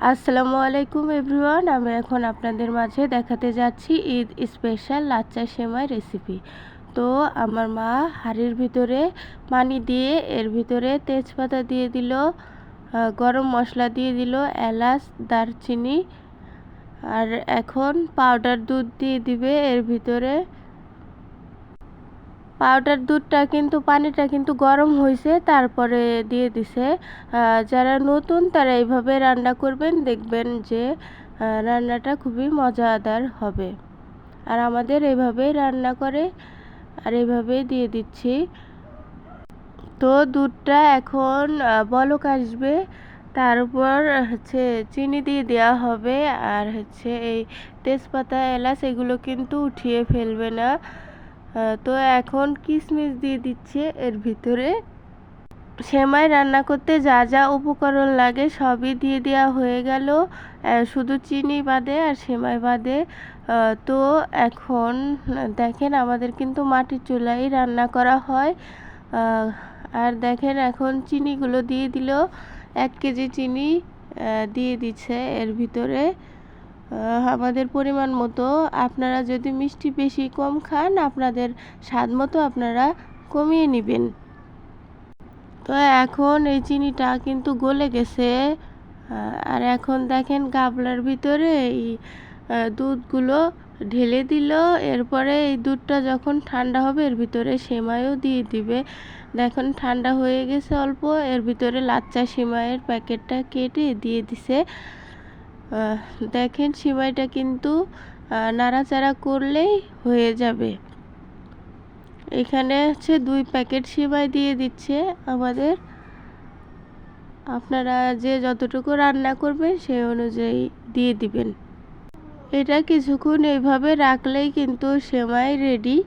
আসসালামু আলাইকুম এভরিওয়ান, আমি এখন আপনাদের মাঝে দেখাতে যাচ্ছি ঈদ স্পেশাল লাচ্চা সেমাই রেসিপি। তো আমার মা হাঁড়ির ভিতরে পানি দিয়ে এর ভিতরে তেজপাতা দিয়ে দিল, গরম মশলা দিয়ে দিল, এলাচ, দারচিনি, আর এখন পাউডার দুধ দিয়ে দিবে এর ভিতরে। পাউডার দুধটা কিন্তু পানিটা কিন্তু গরম হয়েছে, তারপরে দিয়ে দিছে। যারা নতুন তারা এইভাবে রান্না করবেন, দেখবেন যে রান্নাটা খুবই মজাদার হবে। আর আমাদের এইভাবেই রান্না করে, আর এইভাবেই দিয়ে দিচ্ছি। তো দুধটা এখন বলক আসবে, তার উপর চিনি দিয়ে দেওয়া হবে। আর এই তেজপাতা, এলাচ এগুলো কিন্তু উঠিয়ে ফেলবে না। তো এখন কিশমিশ দিয়ে দিচ্ছে এর ভিতরে। সেমাই রান্না করতে যা যা উপকরণ লাগে সবই দিয়ে দেওয়া হয়ে গেল, শুধু চিনি বাদে আর সেমাই বাদে। তো এখন দেখেন আমাদের কিন্তু মাটির চুলায় রান্না করা হয়। আর দেখেন এখন চিনিগুলো দিয়ে দিল, 1 কেজি চিনি দিয়ে দিচ্ছে এর ভিতরে আমাদের পরিমাণ মতো। আপনারা যদি মিষ্টি বেশি কম খান, আপনাদের স্বাদ মতো আপনারা কমিয়ে নেবেন। তো এখন এই চিনিটা কিন্তু গলে গেছে। আর এখন দেখেন গামলার ভিতরে এই দুধগুলো ঢেলে দিল। এরপরে এই দুধটা যখন ঠান্ডা হবে এর ভিতরে সেমাইও দিয়ে দিবে। দেখুন ঠান্ডা হয়ে গেছে অল্প, এর ভিতরে লাচ্চা সেমাইয়ের প্যাকেটটা কেটে দিয়ে দিছে। দেখেন সেমাইটা কিন্তু নাড়াচাড়া করলেই হয়ে যাবে। এখানে 2 প্যাকেট সেমাই দিয়ে দিচ্ছে আমাদের। আপনারা যে যতটুকু রান্না করবেন সেই অনুযায়ী দিয়ে দিবেন। এটা কিছুক্ষণ এইভাবে রাখলেই কিন্তু সেমাই রেডি।